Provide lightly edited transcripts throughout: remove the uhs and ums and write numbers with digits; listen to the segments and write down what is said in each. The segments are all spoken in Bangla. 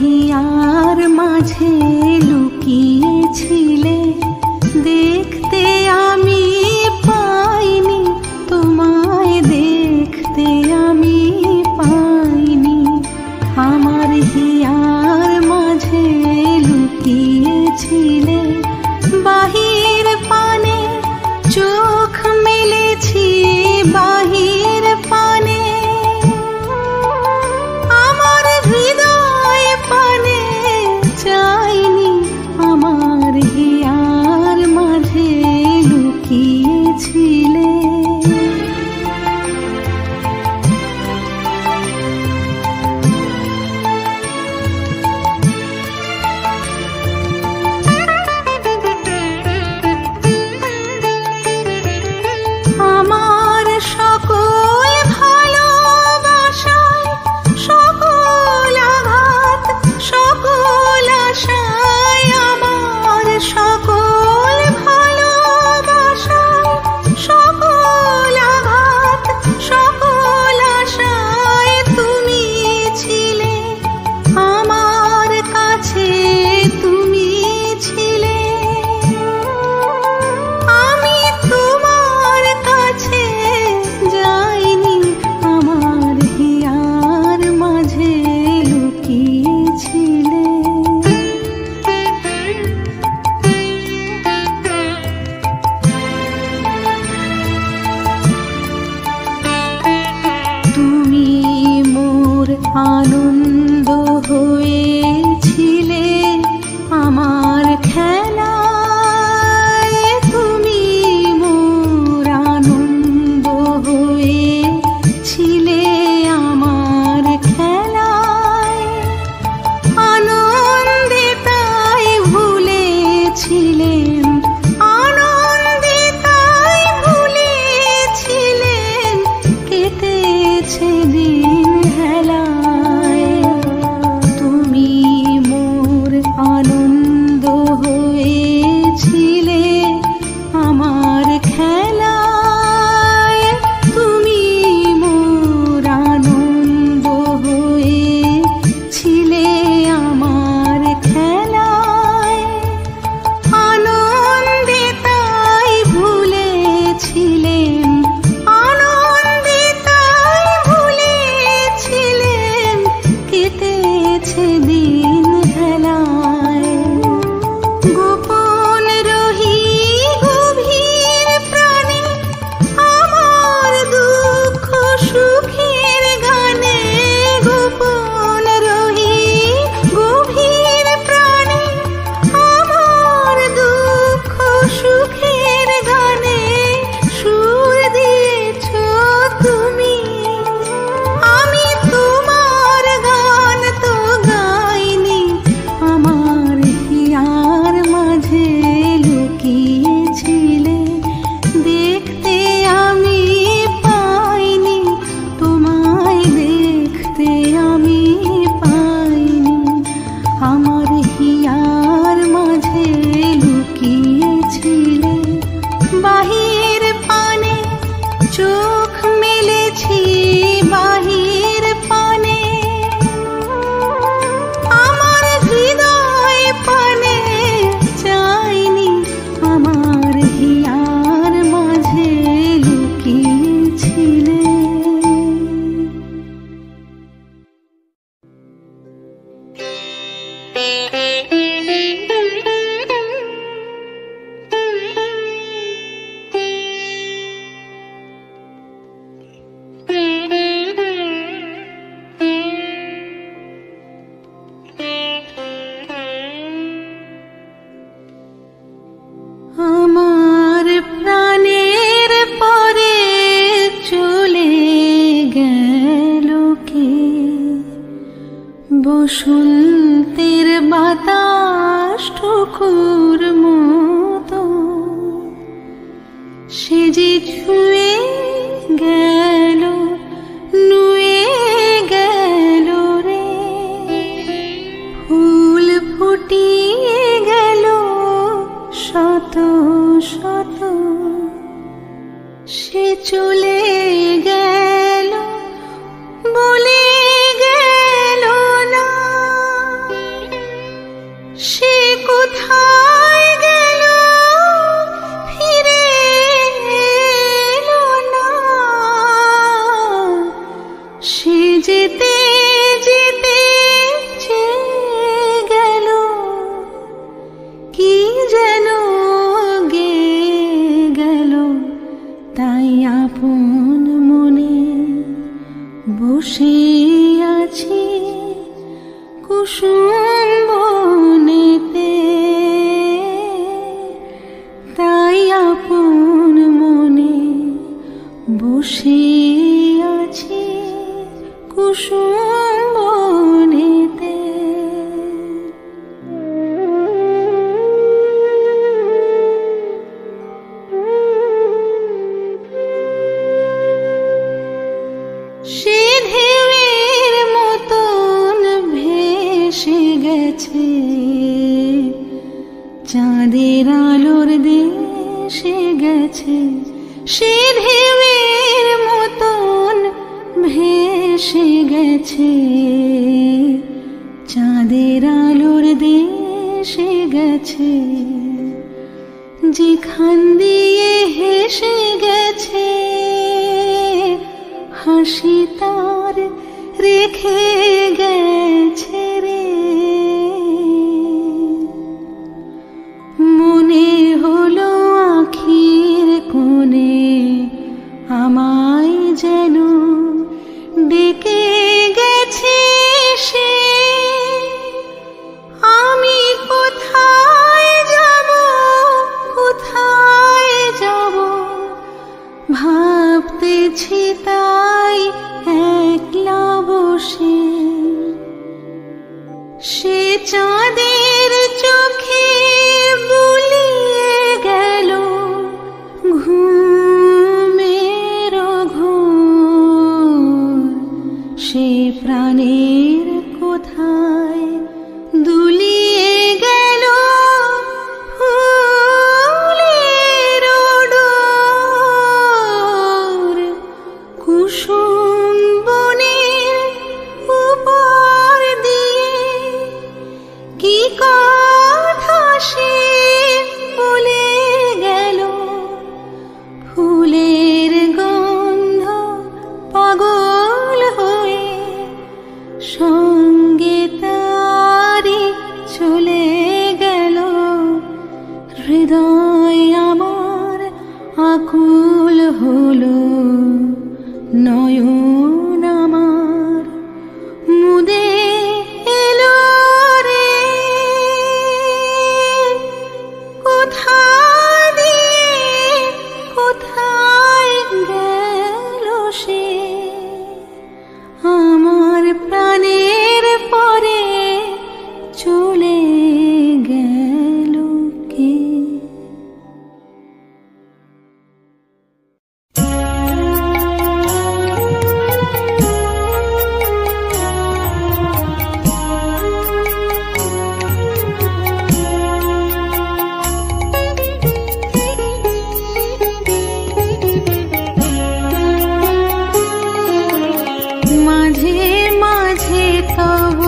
হিয়ার মাঝে লুকিয়েছিলে, দেখতে আমি পাইনি, তোমায় দেখতে আমি পাইনি। আমার হিয়ার মাঝে লুকিয়েছিলে, বাহির পানে চোখ মেলেছি, বাহির পানে আমার হৃদয় পানে চাইনি। আমার হিয়ার মাঝে লুকিয়েছিলে। আমার সকল ভালোবাসায়, সকল আঘাত, সকল আশায়, আমার সকল ভালোবাসায়, সকল আঘাত, সকল আশায় তুমি ছিলে, আমার কাছে তুমি ছিলে। আমি তোমার কাছে যাইনি, আমার হিয়ার মাঝে লুকিয়েছিলে। তুমি মোর আনন্দ হয়েছিলে, আমার খেলায় তুমি মোর আনন্দ হয়েছিলে, আমার খেলায় আনন্দে তাই ভুলেছিলেন, আনন্দে তাই ভুলেছিলেন, কেটেছে দিন হেলায়। তুমি মোর আনন্দ হয়েছিলে, আমার খেলায় তুমি মোর আনন্দ হয়েছিলে, আমার খেলায় আনন্দে তাই ভুলেছিলেন, আনন্দে তাই ভুলেছিলেন, কেটেছে দিন হেলায়। গোপন রহি গভীর প্রাণে, আমার দুঃখ সুখের গানে, গোপন রহি গভীর প্রাণে, আমার দুঃখ সুখের গানে সুর দিয়েছ তুমি। আমি তোমার গান তো গাইনি, আমার হিয়ার মাঝে লুকিয়েছিলে, দেখতে আমি পাইনি, তোমায় দেখতে আমি পাইনি। আমার হিয়ার মাঝে লুকিয়েছিলে, বাহির পানে চোখ মেলেছি, বাহির পানে আমার হৃদয় পানে চাইনি। আমার হিয়ার মাঝে লুকিয়েছিলে। আমার প্রাণের পরে চলে গেল কে, বসন্তের বাতাস ঠুকুর মতো, সে যে ছুঁয়ে গেল, নুয়ে গেল রে, ফুল ফুটিয়ে গেল শত শত, সে চলে গেল বলে গেল না। কুসুম বনেতে, তাই আপন মনে বসে আছি কুসুম বনেতে। সে ঢেউয়ের মতন ভেসে গেছে চাঁদের আলোর দেশে গেছে। সে ঢেউয়ের মতন ভেসে গেছে চাঁদের আলোর দেশে গেছে। যেখান দিয়ে হেসে গেছে হাসি তার রেখে গেছে রে। মনে হলো আখির কোণে আমায় যেন ডেকে গেছে সে। আমি কোথায় যাব, কোথায় যাব ভাবতেছি তাই একলা বসে। সে চাঁদের চোখে বুলিয়ে গেল ঘুমের ঘোর। সে প্রাণের কোথায় দুলিয়ে গেল ফুলের ডোর। কুসুম বনের উপর দিয়ে কি কথা সে বলে গেল। ফুলের গন্ধ পাগল হয়ে সঙ্গে তারি চলে গেল। হৃদয় আমার আকুল হলো, নয়ন আমার মুদে এলো রে। কোথায় দিয়ে কোথায় গেল সে আমার প্রাণের পরে চলে গেল কে। মাঝে মাঝে তব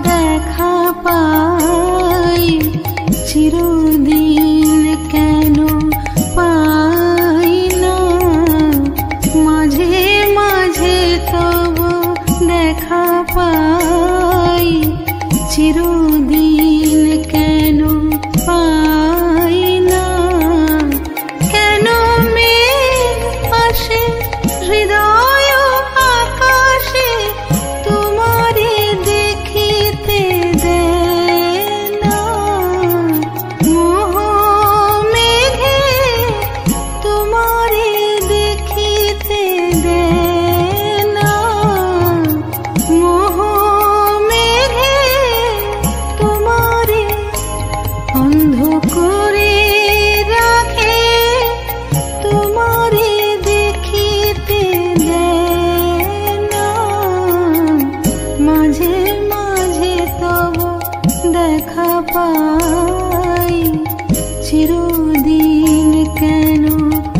দেখা পাই, চিরদিন কেন পাই না। মাঝে মাঝে তব দেখা পাই, চিরদিন কেন পাই না। কেন মেঘ আসে হৃদয় আকাশে তোমারে দেখিতে দেয় না। মোহ মেঘে তোমারে দেখিতে দেয় না। মোহ মেঘে তোমারে অন্ধ করে রাখে, তোমারে দেখিতে দেয় না। মাঝে মাঝে তব দেখা পাই, চিরদিন কেন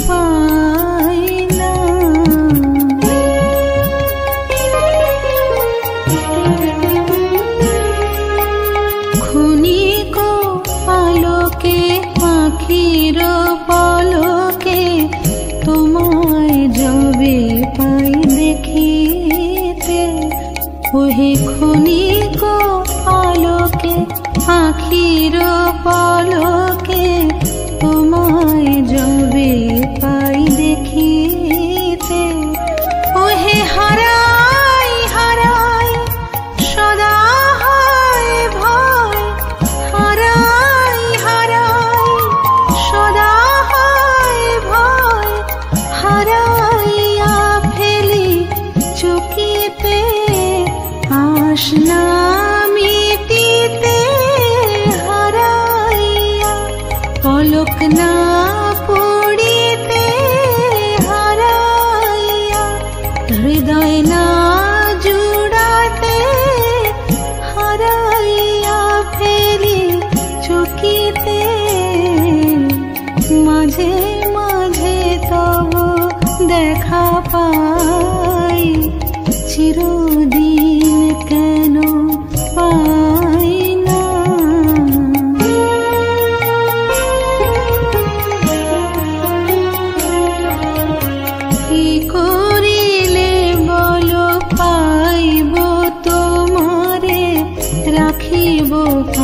পাই না। ক্ষণিক আলোকে আখির পলকে তোমায় যবে পাই দেখিতে। ওহে ক্ষণিক আলোকে আখির পলকে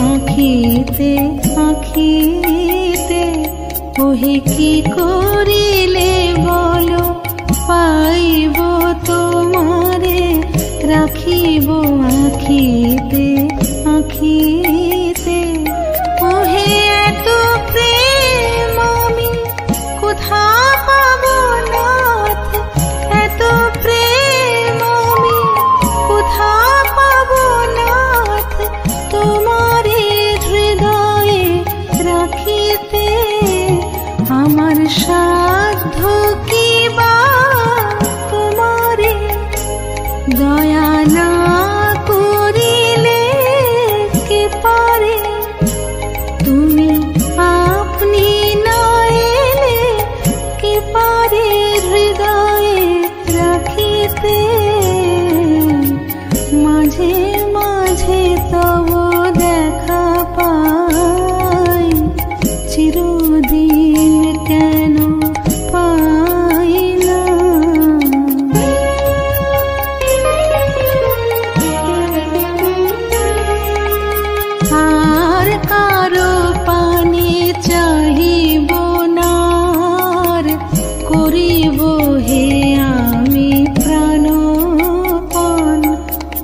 আখিতে আখিতে ওহে কি করিলে বলো পাইব তোমারে রাখিব আখিতে আখিতে ওহে এত প্রেম আমি কোথা পাবো নাথ এত প্রেম আমি কোথা পাবো নাথ তোমারে হৃদয়ে রাখিতে আমার সাধ্য কি বা তোমারে দয়া না করিলে কে পারে তুমি আপনি না এলে কে পারে হৃদয়ে রাখিতে মাঝে মাঝে তব দেখা পাই চিরদিন কেন পাই না আর কারো পানে চাহিব না করিব হে আমি প্রাণপণ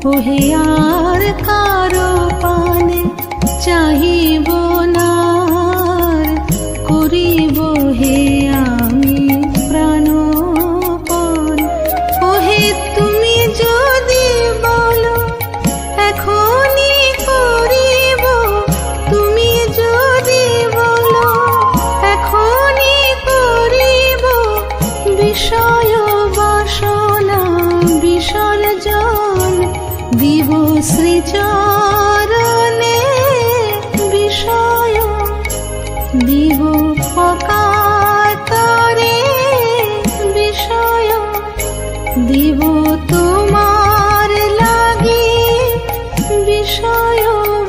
ওহে আর কারো পানে চাহিব না করিব হে আমি প্রাণপণ ওহে তুমি যদি বলো এখনই করিব তুমি যদি বলো এখনই করিব বিষয় বাসনা বিসর্জন দিব শ্রীচরণে বিষয় দিব অকাতরে বিষয় দিব তোমার লাগি বিষয়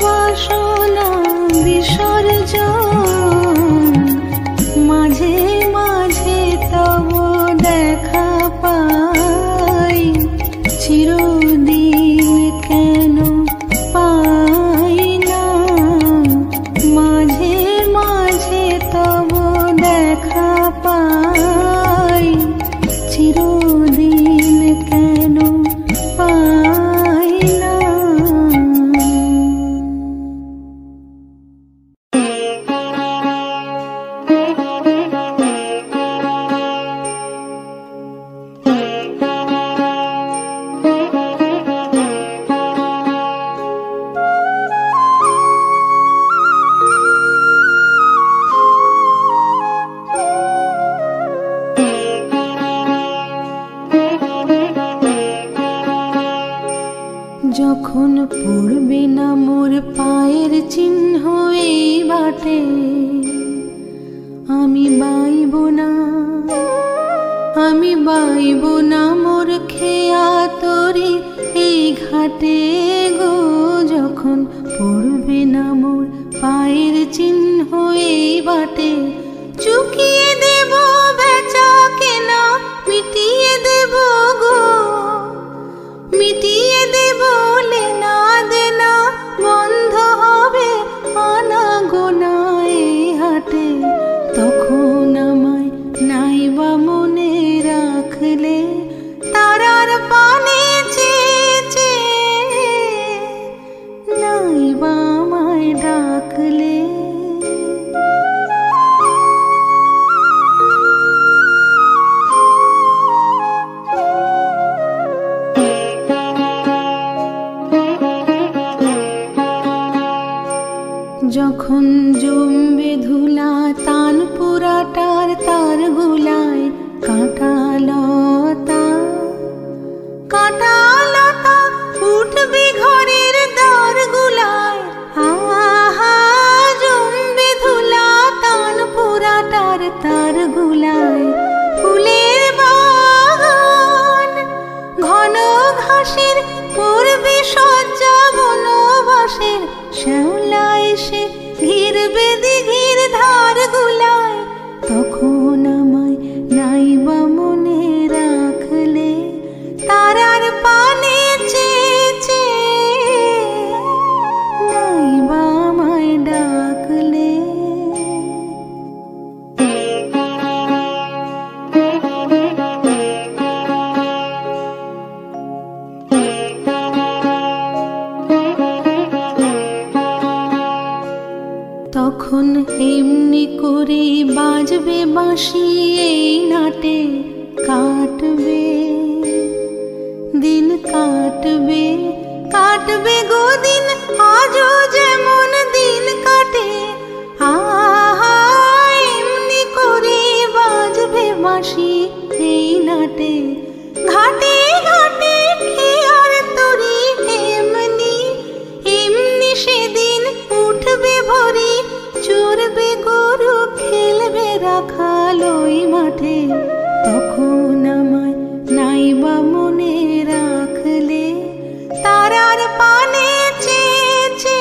বাসনা বিসর্জন মাঝে মাঝে তব দেখা পাই চিরদিন কেন পাই না মাঝে মাঝে তব দেখা পাই চিরদিন কেন পাই না যখন পড়বে না মোর পায়ের চিহ্ন এই বাটে আমি বাইব না মোর খেয়া তরি এই ঘাটে গো যখন পড়বে না মোর পায়ের চিহ্ন এই বাটে চুকিয়ে দেব বেচা কেনা মিটিয়ে দেব গো মিটিয়ে দেব লেনা দেনা বন্ধ হবে আনা গোনা এই হাটে তখন আমায় নাইবা মনে রাখলে তারার পানে চেয়ে নাইবা আমায় ডাকলে যখন জমবে ধুলা তান পুরাটার তার গুলায় কাঁটা লতা উঠবে ঘরের দ্বার গুলায় আহা জমবে ধুলা তান পুরাটার তার গুলায় ফুলের বাগান ঘন ঘাসের পূর্বে সজ্জা বনবাসের শ্যাওলা এসে ঘিরবে দিঘির ধার গুলায় তখন আমায় নাইবা মনে রাখলে তারার পানে চেয়ে নাইবা তখন এমনি করে বাজবে বাঁশি, এই নাটে কাটবে দিন, কাটবে কাটবে গো দিন, আজও যেমন দিন কাটে। আহা এমনি করে বাজবে বাঁশি, এই নাটে ঘাটে ঘাটে খেয়ার তরি, এমনি এমনি সেদিন উঠবে ভরি, চড়বে গরু খেলবে রাখাল ওই মাঠে। তখন আমায় নাইবা মনে রাখলে, তারার পানে চেয়ে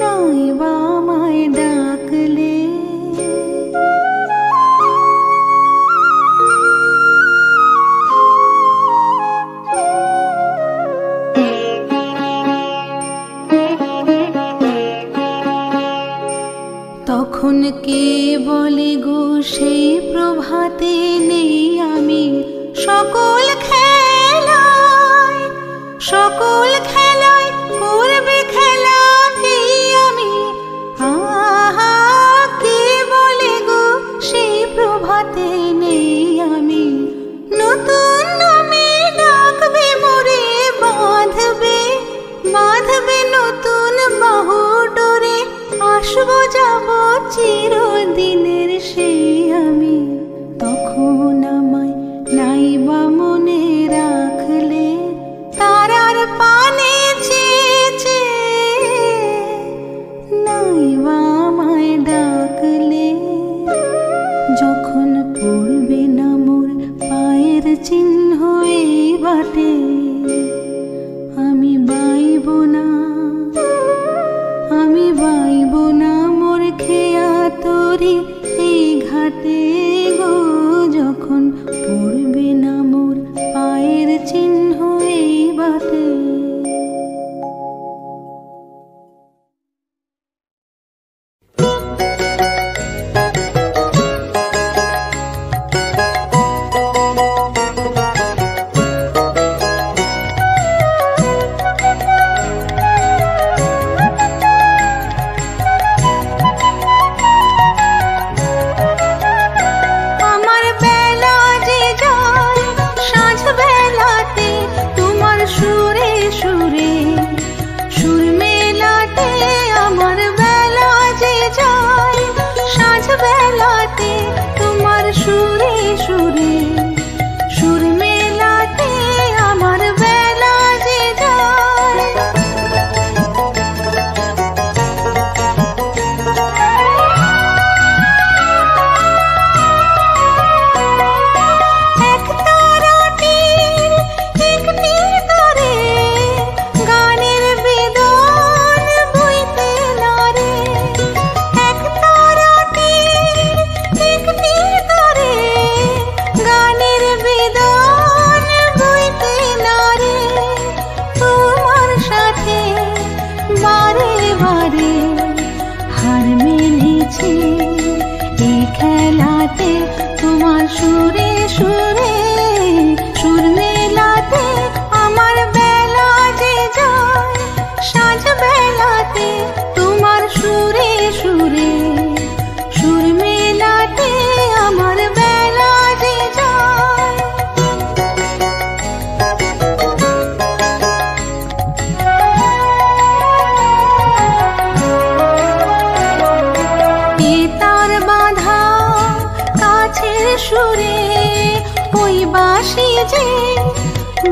নাইবা আমায় ডাকলে। তখন কে বলে গো সেই প্রভাতে নেই আমি সকল খেলায়, সকল খেলায় করবে খেলা এই আমি। আহা কে বলে গো সেই প্রভাতে নেই আমি, নতুন নামে ডাকবে মোরে, বাঁধবে বাঁধবে নতুন বাহু ডোরে, আসবো যাব চিরদিনের সেই আমি। তখন আমায় নাইবা মনে রাখলে, তারার পানে চেয়ে নাইবা আমায় ডাকলে। যখন পড়বে না মোর পায়ের চিহ্ন এই বাটে, আমি বাইব না, আমি বাইব না মোর খেয়া তরি এই ঘাটে গো। যখন পড়বে না মোর পায়ের চিহ্ন এই বাটে।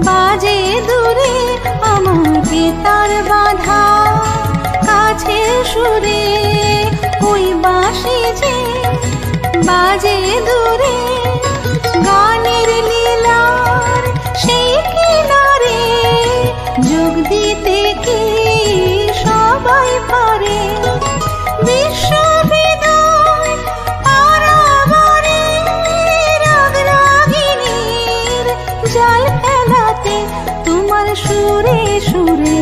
বাজে দূরে আমাকে তার বাঁধা, কাছে সুরে ওই বাঁশি যে বাজে দূরে। গানের লীলার সেই কিনারে যোগ দিতে কি সবাই পারে, বিশ্ববিদ্যালয় পারাবারে রাগ রাগিনীর জাল ফেলাতে, তোমার সুরে সুরে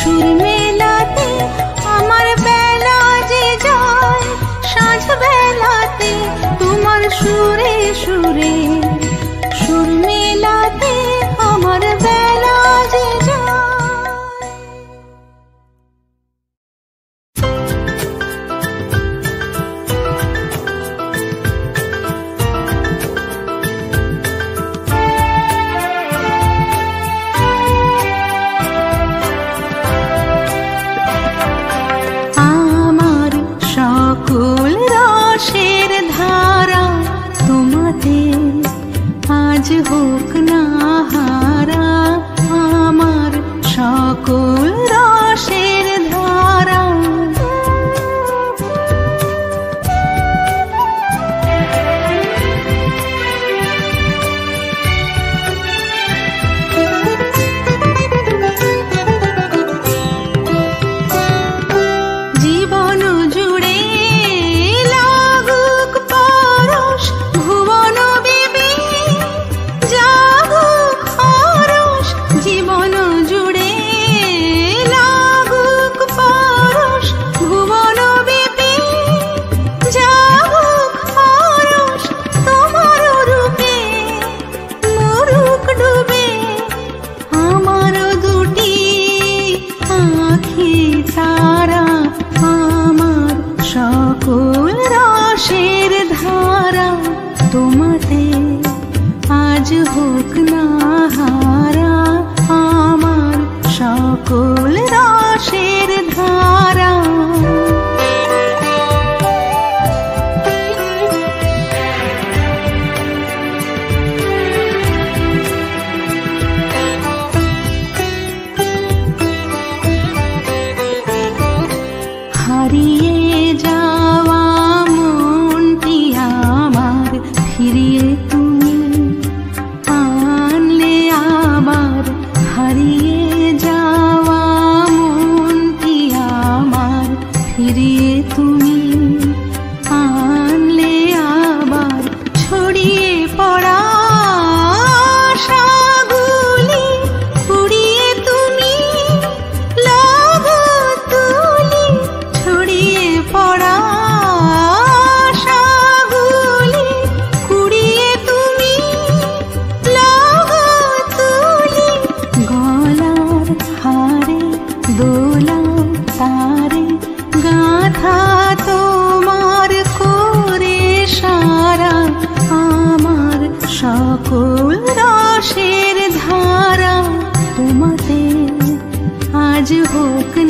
সুর মেলাতে আমার বেলা যে যায়, সাঁঝ বেলাতে তোমার সুরে সুরে সুর মেলাতে আমার বেলা যে যায়। হোক